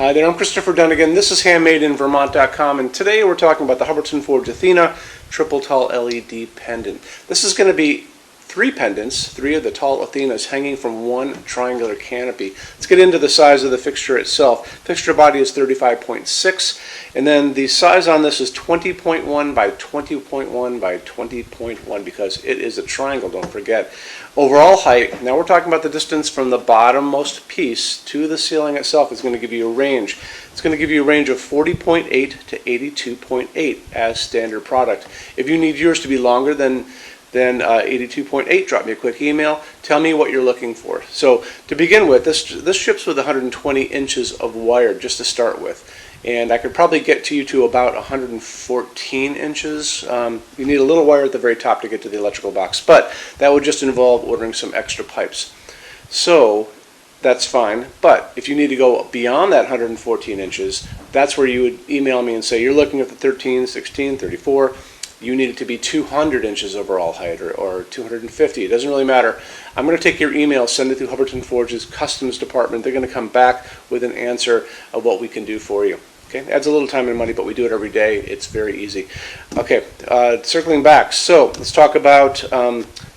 Hi there, I'm Christopher Dunnigan. This is HandmadeInVermont.com, and today we're talking about the Hubbardton Forge Athena triple tall LED pendant. This is going to be three pendants, three of the tall Athenas hanging from one triangular canopy. Let's get into the size of the fixture itself. Fixture body is 35.6, and then the size on this is 20.1 by 20.1 by 20.1 because it is a triangle, don't forget. Overall height, now we're talking about the distance from the bottommost piece to the ceiling itself, is going to give you a range. It's going to give you a range of 40.8 to 82.8 as standard product. If you need yours to be longer than 82.8, drop me a quick email. Tell me what you're looking for. So to begin with, this ships with 120 inches of wire just to start with. And I could probably get to you to about 114 inches. You need a little wire at the very top to get to the electrical box, but that would just involve ordering some extra pipes. So that's fine, but if you need to go beyond that 114 inches, that's where you would email me and say you're looking at the 13, 16, 34. You need it to be 200 inches overall height or 250. It doesn't really matter. I'm going to take your email, send it to Hubbardton Forge's customs department. They're going to come back with an answer of what we can do for you. Okay, it adds a little time and money, but we do it every day. It's very easy. Okay, circling back. So let's talk about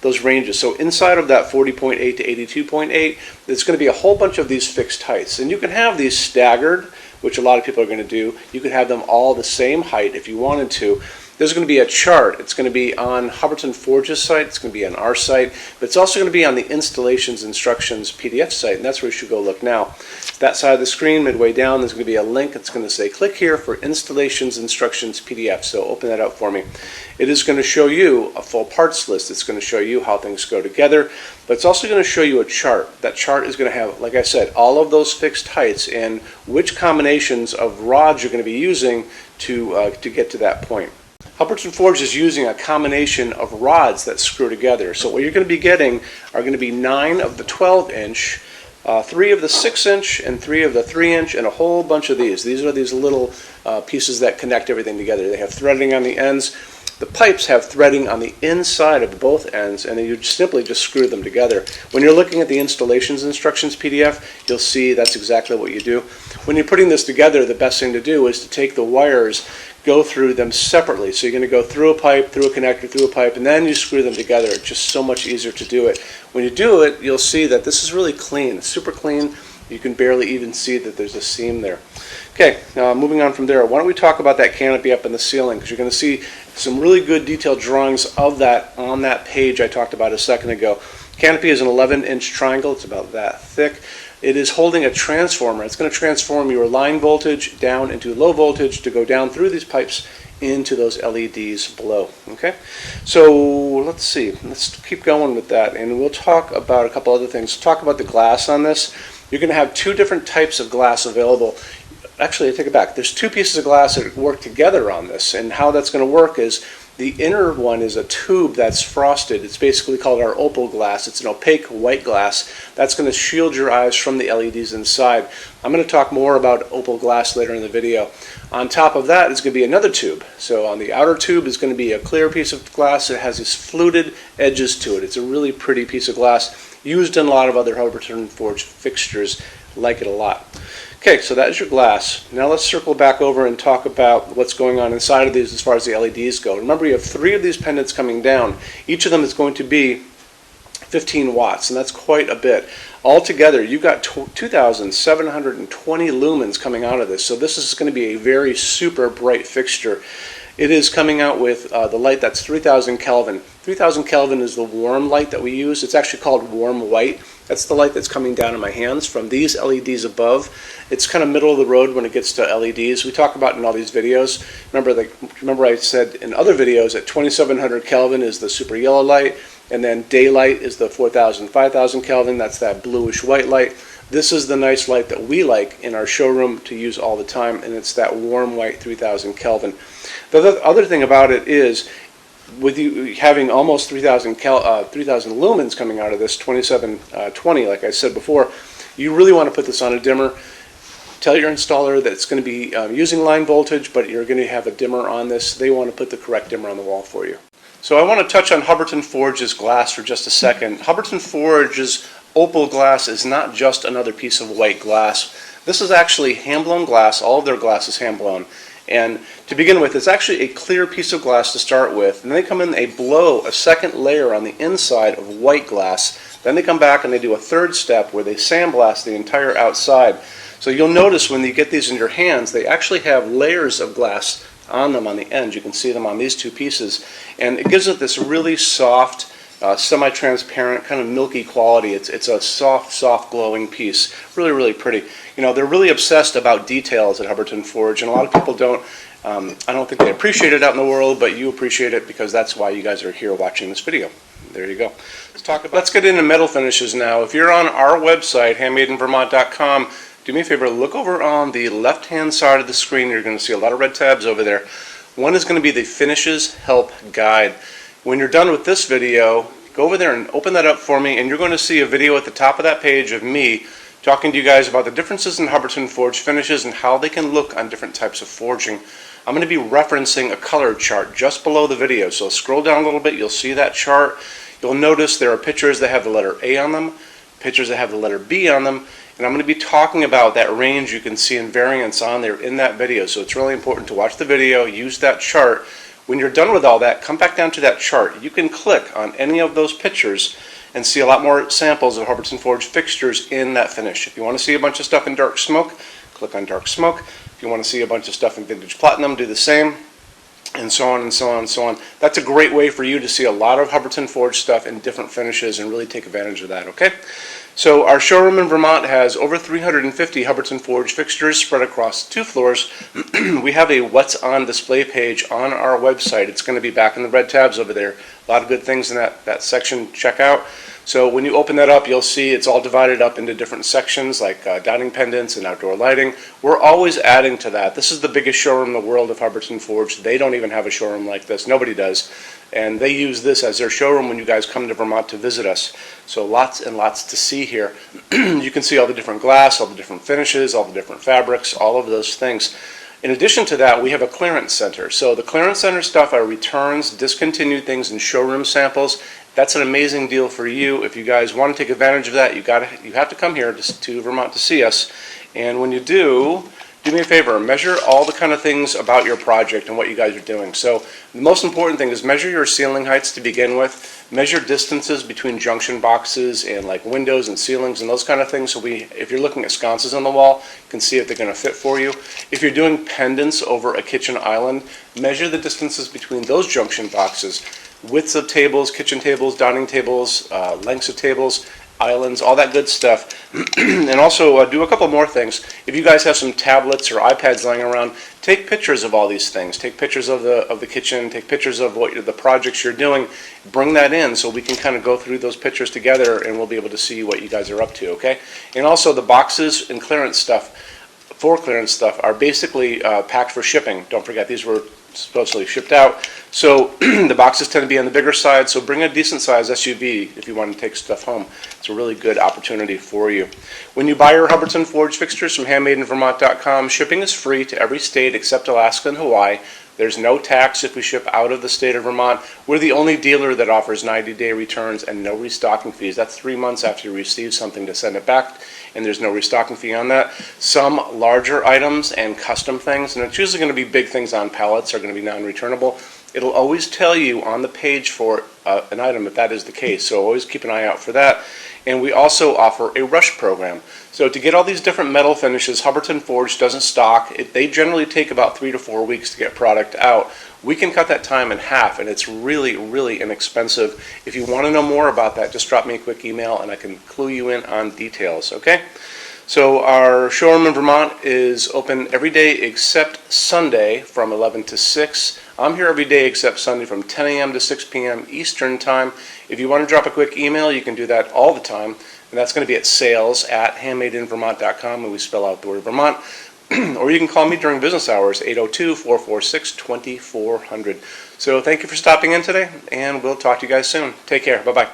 those ranges. So inside of that 40.8 to 82.8, there's going to be a whole bunch of these fixed heights. And you can have these staggered, which a lot of people are going to do. You could have them all the same height if you wanted to. There's going to be a chart. It's going to be on Hubbardton Forge's site. It's going to be on our site. But it's also going to be on the Installations Instructions PDF site, and that's where you should go look now. That side of the screen, midway down, there's going to be a link. It's going to say, click here for Installations Instructions PDF. So open that up for me. It is going to show you a full parts list. It's going to show you how things go together. But it's also going to show you a chart. That chart is going to have, like I said, all of those fixed heights and which combinations of rods you're going to be using to get to that point. Hubbardton Forge is using a combination of rods that screw together. So what you're going to be getting are going to be 9 of the 12-inch, 3 of the 6-inch, and 3 of the 3-inch, and a whole bunch of these. These are these little pieces that connect everything together. They have threading on the ends. The pipes have threading on the inside of both ends, and then you simply just screw them together. When you're looking at the Installations Instructions PDF, you'll see that's exactly what you do. When you're putting this together, the best thing to do is to take the wires, go through them separately. So you're going to go through a pipe, through a connector, through a pipe, and then you screw them together. It's just so much easier to do it. When you do it, you'll see that this is really clean, super clean. You can barely even see that there's a seam there. Okay, now moving on from there, why don't we talk about that canopy up in the ceiling, because you're going to see some really good detailed drawings of that on that page I talked about a second ago. Canopy is an 11-inch triangle. It's about that thick. It is holding a transformer. It's going to transform your line voltage down into low voltage to go down through these pipes into those LEDs below. Okay, so let's see. Let's keep going with that, and we'll talk about a couple other things. Talk about the glass on this. You're going to have two different types of glass available. Actually, I take it back. There's two pieces of glass that work together on this, and how that's going to work is the inner one is a tube that's frosted. It's basically called our opal glass. It's an opaque white glass that's going to shield your eyes from the LEDs inside. I'm going to talk more about opal glass later in the video. On top of that is going to be another tube. So on the outer tube is going to be a clear piece of glass. It has these fluted edges to it. It's a really pretty piece of glass used in a lot of other Hubbardton Forge fixtures. Like it a lot. Okay, so that is your glass. Now let's circle back over and talk about what's going on inside of these as far as the LEDs go. Remember, you have 3 of these pendants coming down. Each of them is going to be 15 watts, and that's quite a bit. Altogether, you've got 2,720 lumens coming out of this, so this is going to be a very super bright fixture. It is coming out with the light that's 3,000 Kelvin. 3,000 Kelvin is the warm light that we use. It's actually called warm white. That's the light that's coming down in my hands from these LEDs above. It's kind of middle of the road when it gets to LEDs. We talk about in all these videos. Remember I said in other videos that 2,700 Kelvin is the super yellow light, and then daylight is the 4,000, 5,000 Kelvin. That's that bluish white light. This is the nice light that we like in our showroom to use all the time, and it's that warm white 3,000 Kelvin. The other thing about it is, with you having almost 3,000 lumens coming out of this 2720, like I said before, you really want to put this on a dimmer. Tell your installer that it's going to be using line voltage, but you're going to have a dimmer on this. They want to put the correct dimmer on the wall for you. So I want to touch on Hubbardton Forge's glass for just a second. Hubbardton Forge's opal glass is not just another piece of white glass. This is actually hand-blown glass. All of their glass is hand-blown. And to begin with, it's actually a clear piece of glass to start with. And then they come in, they blow a second layer on the inside of white glass. Then they come back and they do a third step where they sandblast the entire outside. So you'll notice when you get these in your hands, they actually have layers of glass on them on the end. You can see them on these two pieces. And it gives it this really soft, semi-transparent, kind of milky quality. It's a soft glowing piece. Really, really pretty. You know, they're really obsessed about details at Hubbardton Forge, and a lot of people don't. I don't think they appreciate it out in the world, but you appreciate it because that's why you guys are here watching this video. There you go. Let's get into metal finishes now. If you're on our website, HandmadeInVermont.com, do me a favor, look over on the left-hand side of the screen. You're going to see a lot of red tabs over there. One is going to be the Finishes Help Guide. When you're done with this video, go over there and open that up for me, and you're going to see a video at the top of that page of me talking to you guys about the differences in Hubbardton Forge finishes and how they can look on different types of forging. I'm going to be referencing a color chart just below the video, so scroll down a little bit, you'll see that chart. You'll notice there are pictures that have the letter A on them, pictures that have the letter B on them, and I'm going to be talking about that range you can see in variance on there in that video. So it's really important to watch the video, use that chart. When you're done with all that, come back down to that chart. You can click on any of those pictures and see a lot more samples of Hubbardton Forge fixtures in that finish. If you want to see a bunch of stuff in dark smoke, click on dark smoke. If you want to see a bunch of stuff in vintage platinum, do the same, and so on and so on and so on. That's a great way for you to see a lot of Hubbardton Forge stuff in different finishes and really take advantage of that, okay? So our showroom in Vermont has over 350 Hubbardton Forge fixtures spread across 2 floors. We have a What's On display page on our website. It's going to be back in the red tabs over there. A lot of good things in that section. Check out. So when you open that up, you'll see it's all divided up into different sections like dining pendants and outdoor lighting. We're always adding to that. This is the biggest showroom in the world of Hubbardton Forge. They don't even have a showroom like this. Nobody does. And they use this as their showroom when you guys come to Vermont to visit us. So lots and lots to see here. You can see all the different glass, all the different finishes, all the different fabrics, all of those things. In addition to that, we have a clearance center. So the clearance center stuff are returns, discontinued things, and showroom samples. That's an amazing deal for you. If you guys want to take advantage of that, you have to come here to Vermont to see us. And when you do me a favor, measure all the kind of things about your project and what you guys are doing. So the most important thing is measure your ceiling heights to begin with. Measure distances between junction boxes and like windows and ceilings and those kind of things. So if you're looking at sconces on the wall, you can see if they're going to fit for you. If you're doing pendants over a kitchen island, measure the distances between those junction boxes. Widths of tables, kitchen tables, dining tables, lengths of tables, islands, all that good stuff. And also do a couple more things. If you guys have some tablets or iPads lying around, take pictures of all these things. Take pictures of the kitchen, take pictures of the projects you're doing. Bring that in so we can kind of go through those pictures together and we'll be able to see what you guys are up to, okay? And also the boxes and clearance stuff, for clearance stuff, are basically packed for shipping. Don't forget, these were supposedly shipped out. So the boxes tend to be on the bigger side, so bring a decent size SUV if you want to take stuff home. It's a really good opportunity for you. When you buy your Hubbardton Forge fixtures from HandmadeInVermont.com, shipping is free to every state except Alaska and Hawaii. There's no tax if we ship out of the state of Vermont. We're the only dealer that offers 90-day returns and no restocking fees. That's 3 months after you receive something to send it back, and there's no restocking fee on that. Some larger items and custom things, and it's usually going to be big things on pallets, are going to be non-returnable. It'll always tell you on the page for an item if that is the case, so always keep an eye out for that. And we also offer a rush program. So to get all these different metal finishes, Hubbardton Forge doesn't stock. They generally take about 3 to 4 weeks to get product out. We can cut that time in half, and it's really, really inexpensive. If you want to know more about that, just drop me a quick email and I can clue you in on details, okay? So our showroom in Vermont is open every day except Sunday from 11 to 6. I'm here every day except Sunday from 10 a.m. to 6 p.m. Eastern Time. If you want to drop a quick email, you can do that all the time. And that's going to be at sales@HandmadeInVermont.com, and we spell out the word Vermont. Or you can call me during business hours, 802-446-2400. So thank you for stopping in today, and we'll talk to you guys soon. Take care. Bye-bye.